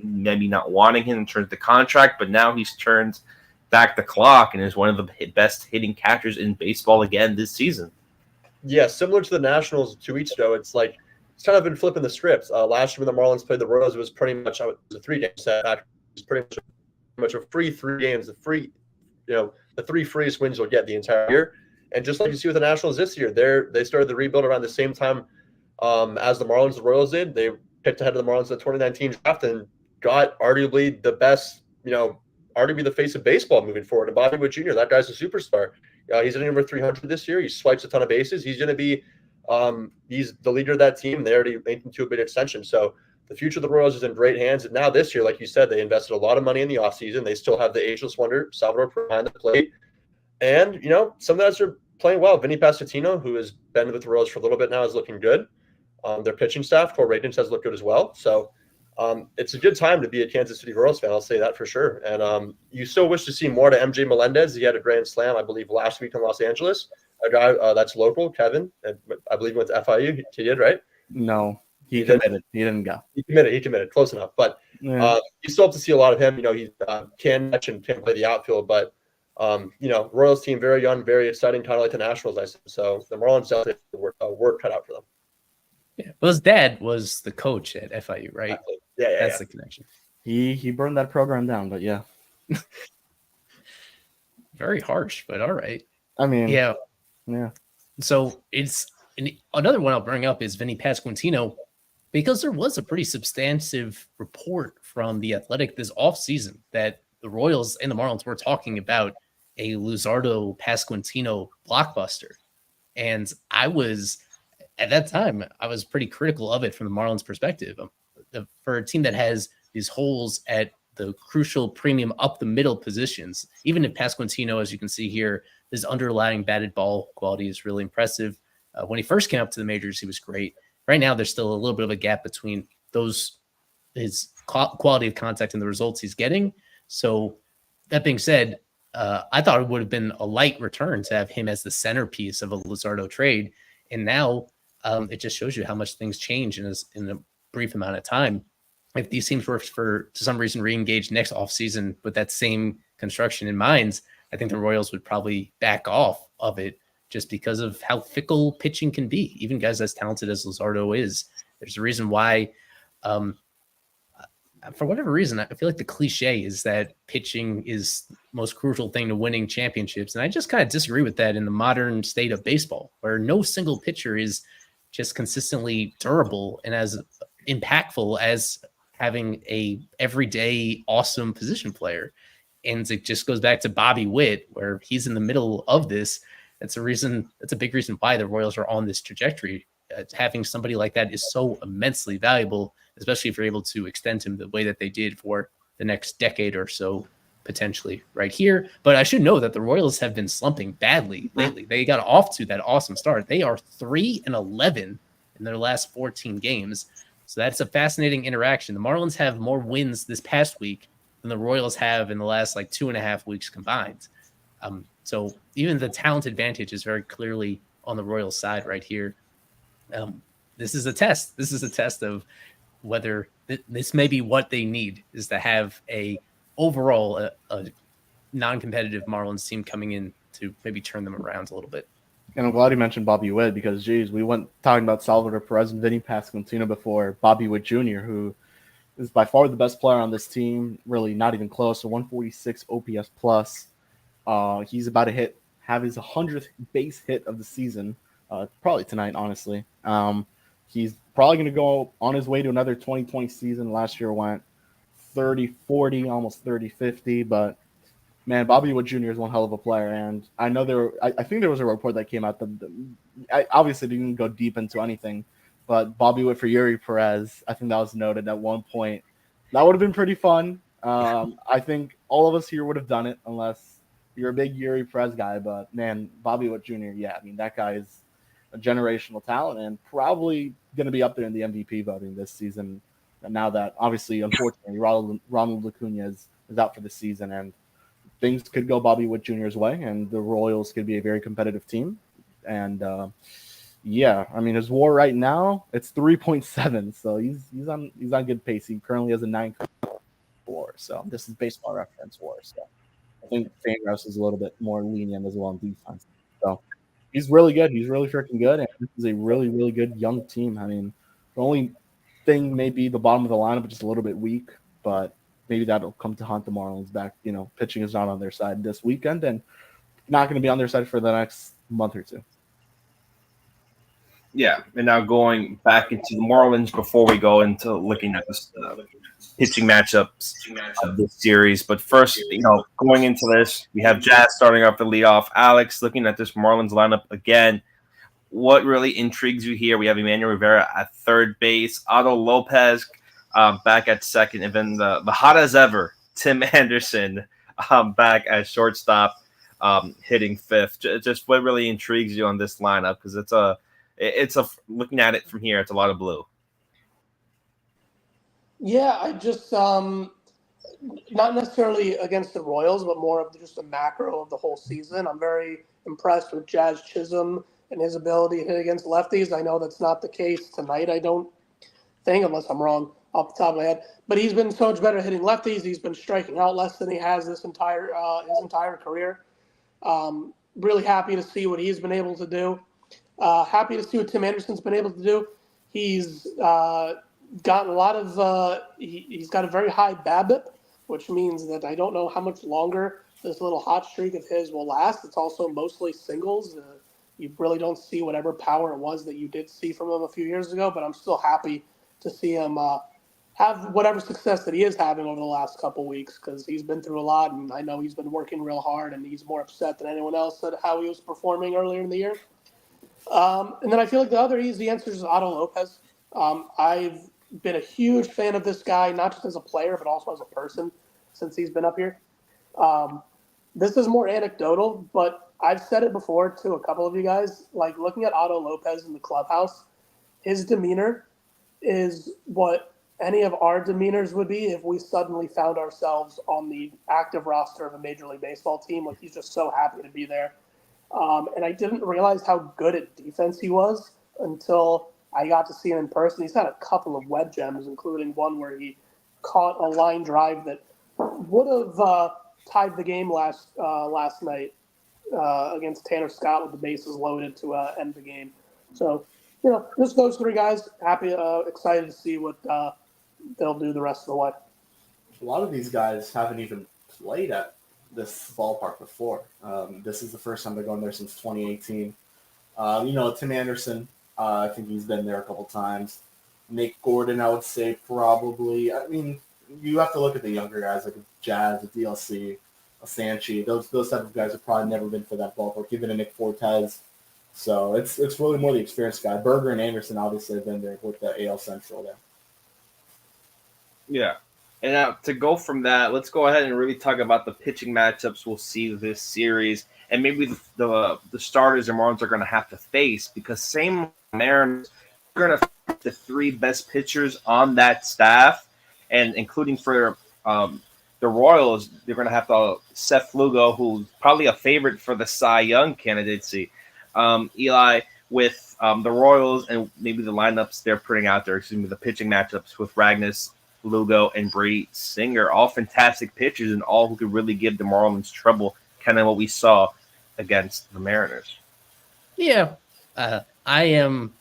not wanting him in terms of the contract, but now he's turned back the clock and is one of the best hitting catchers in baseball again this season. Yeah, similar to the Nationals 2 weeks ago, it's like it's kind of been flipping the scripts. Last year when the Marlins played the Royals, it was pretty much a 3-game set. It was pretty much a free 3 games. The 3 freest wins you'll get the entire year. And just like you see with the Nationals this year, they started the rebuild around the same time as the Marlins, the Royals did. They picked ahead of the Marlins in the 2019 draft and got arguably the best, arguably the face of baseball moving forward. And Bobby Witt Jr., that guy's a superstar. He's hitting over 300 this year. He swipes a ton of bases. He's going to be he's the leader of that team. They already made him to a big extension. So the future of the Royals is in great hands. And now this year, like you said, they invested a lot of money in the offseason. They still have the ageless wonder, Salvador, behind the plate. And, some of the guys are playing well. Vinny Pasquantino, who has been with the Royals for a little bit now, is looking good. Their pitching staff, Cole Ragans, has looked good as well. So it's a good time to be a Kansas City Royals fan. I'll say that for sure. And you still wish to see more to MJ Melendez. He had a grand slam, I believe, last week in Los Angeles. A guy that's local, Kevin, I believe he went to FIU. He did, right? No, he committed. He didn't go. He committed. Close enough. But you still have to see a lot of him. He can catch and can play the outfield. But, Royals team, very young, very exciting, kind of like the Nationals, I said. So the Marlins definitely have work cut out for them. Yeah. Well, his dad was the coach at FIU, right? Exactly. Yeah. That's the connection. He burned that program down, but yeah. Very harsh, but all right. I mean, Yeah. yeah. So another one I'll bring up is Vinny Pasquantino, because there was a pretty substantive report from The Athletic this offseason that the Royals and the Marlins were talking about a Luzardo Pasquantino blockbuster. And at that time, I was pretty critical of it from the Marlins perspective. For a team that has these holes at the crucial premium up the middle positions, even if Pasquantino, as you can see here, his underlying batted ball quality is really impressive. When he first came up to the majors, he was great. Right now, there's still a little bit of a gap between his quality of contact and the results he's getting. So that being said, I thought it would have been a light return to have him as the centerpiece of a Luzardo trade. And now it just shows you how much things change in a brief amount of time. If these teams were to some reason re-engage next offseason with that same construction in mind, I think the Royals would probably back off of it just because of how fickle pitching can be. Even guys as talented as Luzardo is, there's a reason why, for whatever reason, I feel like the cliche is that pitching is the most crucial thing to winning championships. And I just kind of disagree with that in the modern state of baseball, where no single pitcher is just consistently durable and as impactful as having a everyday awesome position player. And it just goes back to Bobby Witt, where he's in the middle of this. That's a big reason why the Royals are on this trajectory. Having somebody like that is so immensely valuable, especially if you're able to extend him the way that they did for the next decade or so, potentially right here. But I should know that the Royals have been slumping badly lately. They got off to that awesome start. They are 3-11 in their last 14 games. So that's a fascinating interaction. The Marlins have more wins this past week than the Royals have in the last 2.5 weeks combined. So even the talent advantage is very clearly on the Royals side right here. This is a test. This is a test of whether this may be what they need, is to have a non-competitive Marlins team coming in to maybe turn them around a little bit. And I'm glad you mentioned Bobby Witt because, geez, we went talking about Salvador Perez and Vinny Pasquantino before. Bobby Witt Jr., who is by far the best player on this team, really not even close, a 146 OPS plus. He's about to have his 100th base hit of the season, probably tonight, honestly. He's probably going to go on his way to another 2020 season. Last year went 30-40, almost 30-50, but man, Bobby Witt Jr. is one hell of a player, and I know I think there was a report that came out I obviously didn't go deep into anything, but Bobby Witt for Yuri Perez, I think that was noted at one point. That would have been pretty fun. I think all of us here would have done it unless you're a big Yuri Perez guy, but man, Bobby Witt Jr., yeah, I mean, that guy is a generational talent and probably going to be up there in the MVP voting this season. And now that, obviously, unfortunately, Ronald Acuna is out for the season, and things could go Bobby Witt Jr.'s way, and the Royals could be a very competitive team. And yeah, I mean, his WAR right now, it's 3.7, so he's on good pace. He currently has a 9 WAR, so this is Baseball Reference WAR. So I think Fangraphs is a little bit more lenient as well on defense. So he's really good. He's really freaking good, and this is a really, really good young team. I mean, the only thing may be the bottom of the lineup, just a little bit weak, but maybe that'll come to haunt the Marlins back. You know, pitching is not on their side this weekend and not going to be on their side for the next month or two. Yeah, and now going back into the Marlins before we go into looking at this pitching matchups of this series. But first, going into this, we have Jazz starting off the leadoff. Alex, looking at this Marlins lineup again, what really intrigues you here? We have Emmanuel Rivera at third base, Otto Lopez back at second, and then the hot as ever, Tim Anderson back at shortstop, hitting fifth. Just what really intrigues you on this lineup? Because it's a looking at it from here, it's a lot of blue. Yeah, I just not necessarily against the Royals, but more of just the macro of the whole season. I'm very impressed with Jazz Chisholm and his ability to hit against lefties. I know that's not the case tonight, I don't think, unless I'm wrong off the top of my head. But he's been so much better hitting lefties. He's been striking out less than he has his entire career. Really happy to see what he's been able to do. Happy to see what Tim Anderson's been able to do. He's got a lot of he's got a very high BABIP, which means that I don't know how much longer this little hot streak of his will last. It's also mostly singles. You really don't see whatever power it was that you did see from him a few years ago, but I'm still happy to see him have whatever success that he is having over the last couple weeks, because he's been through a lot, and I know he's been working real hard, and he's more upset than anyone else at how he was performing earlier in the year. And then I feel like the other easy answer is Otto Lopez. I've been a huge fan of this guy, not just as a player, but also as a person since he's been up here. This is more anecdotal, but I've said it before to a couple of you guys. Like, looking at Otto Lopez in the clubhouse, his demeanor is what any of our demeanors would be if we suddenly found ourselves on the active roster of a Major League Baseball team. Like, he's just so happy to be there. And I didn't realize how good at defense he was until I got to see him in person. He's had a couple of web gems, including one where he caught a line drive that would have tied the game last night against Tanner Scott with the bases loaded to end the game. So, just those three guys. Happy, excited to see what they'll do the rest of the way. A lot of these guys haven't even played at this ballpark before. This is the first time they're going there since 2018. Tim Anderson, I think he's been there a couple times. Nick Gordon, I would say probably. I mean, you have to look at the younger guys like Jazz, a DLC, a Sanchi. Those type of guys have probably never been for that ballpark, even a Nick Fortes. So it's really more the experienced guy. Berger and Anderson obviously have been there with the AL Central there. Yeah. And now to go from that, let's go ahead and really talk about the pitching matchups we'll see this series, and maybe the starters the Marlins are going to have to face, because same Mariners are going to face the three best pitchers on that staff, and including for the Royals, they're going to have to Seth Lugo, who's probably a favorite for the Cy Young candidacy. Eli, with the Royals and maybe the lineups they're putting out there, the pitching matchups with Ragnas, Lugo, and Brady Singer, all fantastic pitchers and all who could really give the Marlins trouble, kind of what we saw against the Mariners. Yeah, I'm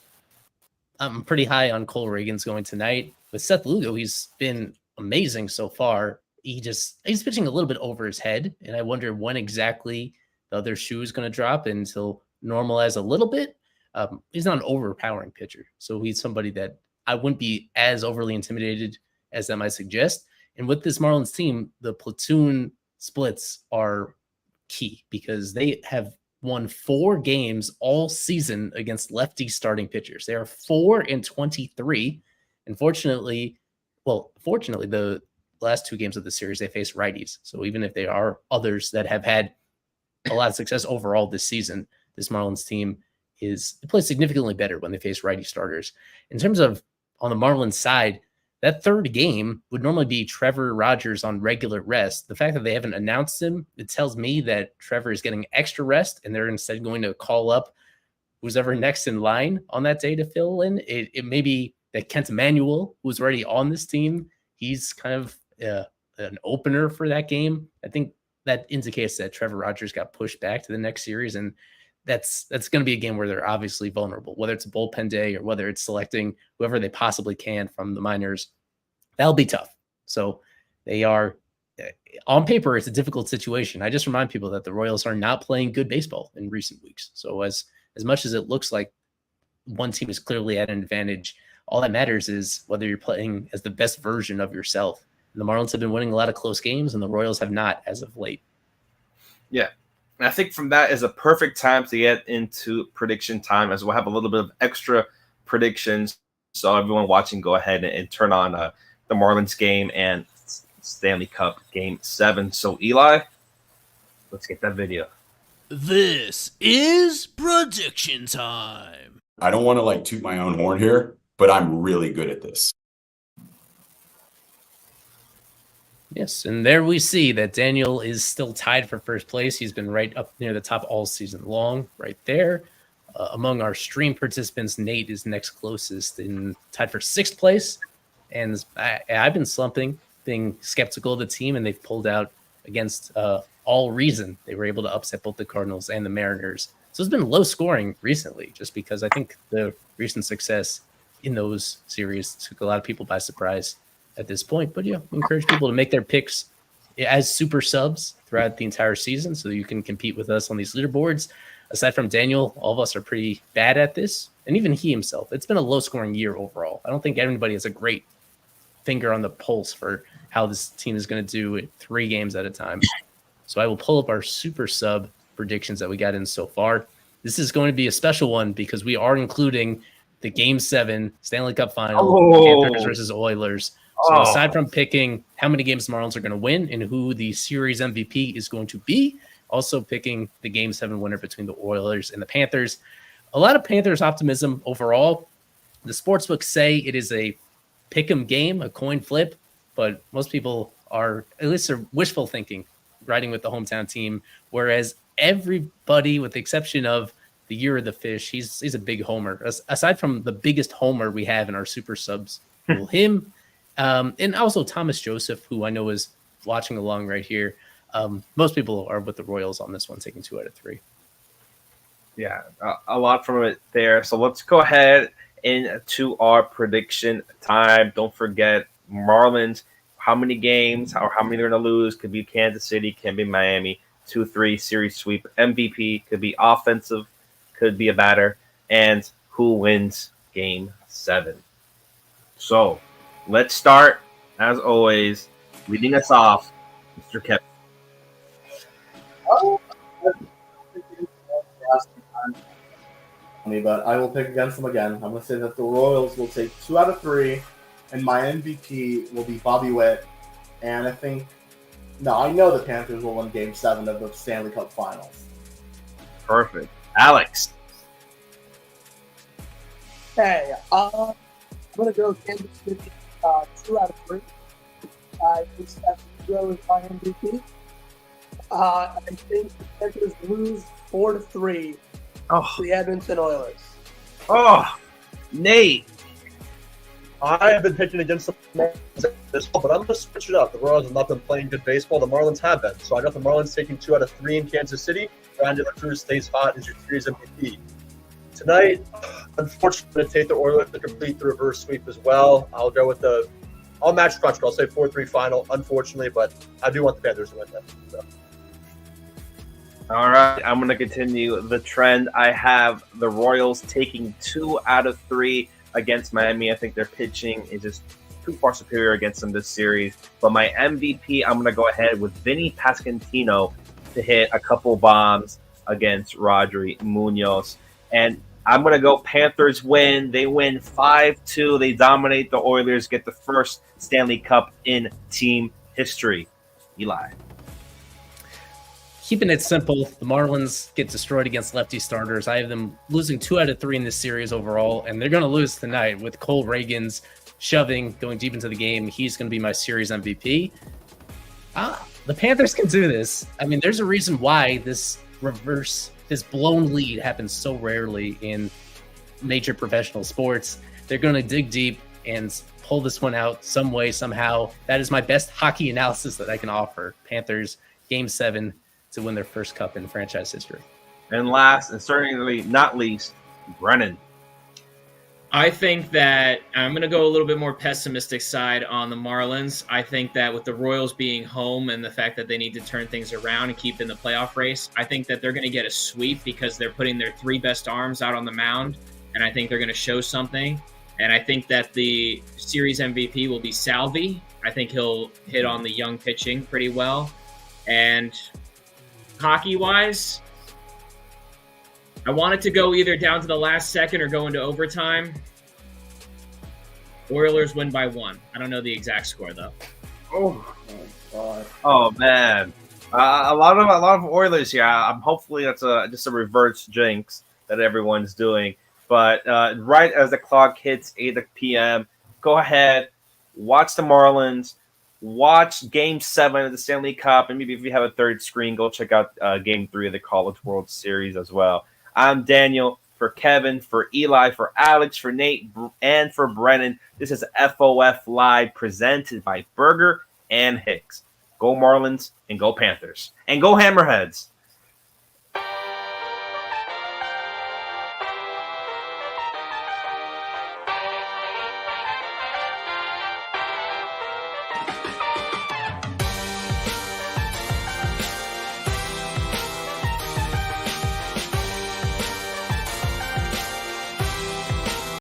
pretty high on Cole Reagans going tonight. With Seth Lugo, he's been amazing so far. He's pitching a little bit over his head, and I wonder when exactly the other shoe is going to drop and he'll normalize a little bit. He's not an overpowering pitcher, so he's somebody that I wouldn't be as overly intimidated as that might suggest. And with this Marlins team, the platoon splits are key because they have won 4 games all season against lefty starting pitchers. They are 4-23. And fortunately, the last 2 games of the series, they face righties. So even if there are others that have had a lot of success overall this season, this Marlins team plays significantly better when they face righty starters. In terms of on the Marlins side, that third game would normally be Trevor Rogers on regular rest. The fact that they haven't announced him, it tells me that Trevor is getting extra rest, and they're instead going to call up who's ever next in line on that day to fill in. It may be that Kent Emanuel, who's already on this team, he's kind of an opener for that game. I think that indicates that Trevor Rogers got pushed back to the next series, and that's going to be a game where they're obviously vulnerable, whether it's a bullpen day or whether it's selecting whoever they possibly can from the minors. That'll be tough. So they are, on paper, it's a difficult situation. I just remind people that the Royals are not playing good baseball in recent weeks. So as much as it looks like one team is clearly at an advantage, all that matters is whether you're playing as the best version of yourself. And the Marlins have been winning a lot of close games, and the Royals have not as of late. Yeah. And I think from that is a perfect time to get into prediction time, as we'll have a little bit of extra predictions. So everyone watching, go ahead and turn on the Marlins game and Stanley Cup Game 7. So Eli, let's get that video. This is prediction time. I don't want to toot my own horn here, but I'm really good at this. Yes, and there we see that Daniel is still tied for first place. He's been right up near the top all season long, right there. Among our stream participants, Nate is next closest and tied for 6th place. And I've been slumping, being skeptical of the team, and they've pulled out against all reason. They were able to upset both the Cardinals and the Mariners. So it's been low scoring recently, just because I think the recent success in those series. Took a lot of people by surprise at this point. But yeah, we encourage people to make their picks as super subs throughout the entire season so you can compete with us on these leaderboards. Aside from Daniel, all of us are pretty bad at this, and even he himself. It's been a low-scoring year overall. I don't think everybody has a great finger on the pulse for how this team is going to do it 3 games at a time. So I will pull up our super sub predictions that we got in so far. This is going to be a special one because we are including the Game 7 Stanley Cup Final, Panthers versus Oilers. So aside from picking how many games the Marlins are going to win and who the series MVP is going to be, also picking the Game 7 winner between the Oilers and the Panthers. A lot of Panthers optimism overall. The sportsbooks say it is a pick-em game, a coin flip, but most people are, at least they're wishful thinking, riding with the hometown team, whereas everybody, with the exception of the Year of the Fish, he's a big homer. Aside from the biggest homer we have in our super subs, him, and also Thomas Joseph, who I know is watching along right here. Most people are with the Royals on this one, taking 2 out of 3. Yeah, a lot from it there. So let's go ahead into our prediction time. Don't forget, Marlins, how many games or how many they're going to lose. Could be Kansas City, can be Miami. 2-3 series sweep. MVP could be offensive, could be a batter. And who wins Game 7. So let's start, as always, leading us off, Mr. Kevin. But I will pick against them again. I'm going to say that the Royals will take 2 out of 3, and my MVP will be Bobby Witt. And I know the Panthers will win Game 7 of the Stanley Cup Finals. Perfect. Alex. Hey, I'm going to go Kansas City 2 out of 3. I think Stephanie is my MVP. I think the Panthers lose 4-3 to the Edmonton Oilers. Nate. I have been pitching against the Marlins this fall, but I'm going to switch it up. The Royals have not been playing good baseball. The Marlins have been. So I got the Marlins taking 2 out of 3 in Kansas City. Randy Cruz stays hot as your series MVP. Tonight, unfortunately, I'm going to take the Oilers to complete the reverse sweep as well. I'll go with I'll match crunch, but I'll say 4-3 final, unfortunately, but I do want the Panthers to win that. So. All right, I'm going to continue the trend. I have the Royals taking 2 out of 3 against Miami. I think their pitching is just too far superior against them this series. But my MVP, I'm going to go ahead with Vinny Pasquantino to hit a couple bombs against Rodri Munoz. And I'm going to go Panthers win. They win 5-2. They dominate the Oilers, get the first Stanley Cup in team history. Eli. Keeping it simple, the Marlins get destroyed against lefty starters. I have them losing 2 out of 3 in this series overall, and they're going to lose tonight with Cole Reagan's shoving, going deep into the game. He's going to be my series MVP. The Panthers can do this. I mean, there's a reason why this blown lead happens so rarely in major professional sports. They're going to dig deep and pull this one out some way, somehow. That is my best hockey analysis that I can offer. Panthers, Game 7. To win their first cup in franchise history. And last, and certainly not least, Brennan. I think that I'm going to go a little bit more pessimistic side on the Marlins. I think that with the Royals being home and the fact that they need to turn things around and keep in the playoff race, I think that they're going to get a sweep because they're putting their 3 best arms out on the mound, and I think they're going to show something. And I think that the series MVP will be Salvi. I think he'll hit on the young pitching pretty well. And hockey-wise, I want it to go either down to the last second or go into overtime. Oilers win by 1. I don't know the exact score though. Oh man, a lot of Oilers here. I'm hopefully that's just a reverse jinx that everyone's doing. But right as the clock hits 8 p.m., go ahead, watch the Marlins. Watch Game 7 of the Stanley Cup, and maybe if you have a third screen, go check out Game 3 of the College World Series as well. I'm Daniel, for Kevin, for Eli, for Alex, for Nate, and for Brennan. This is FOF Live presented by Berger and Hicks. Go Marlins and go Panthers. And go Hammerheads.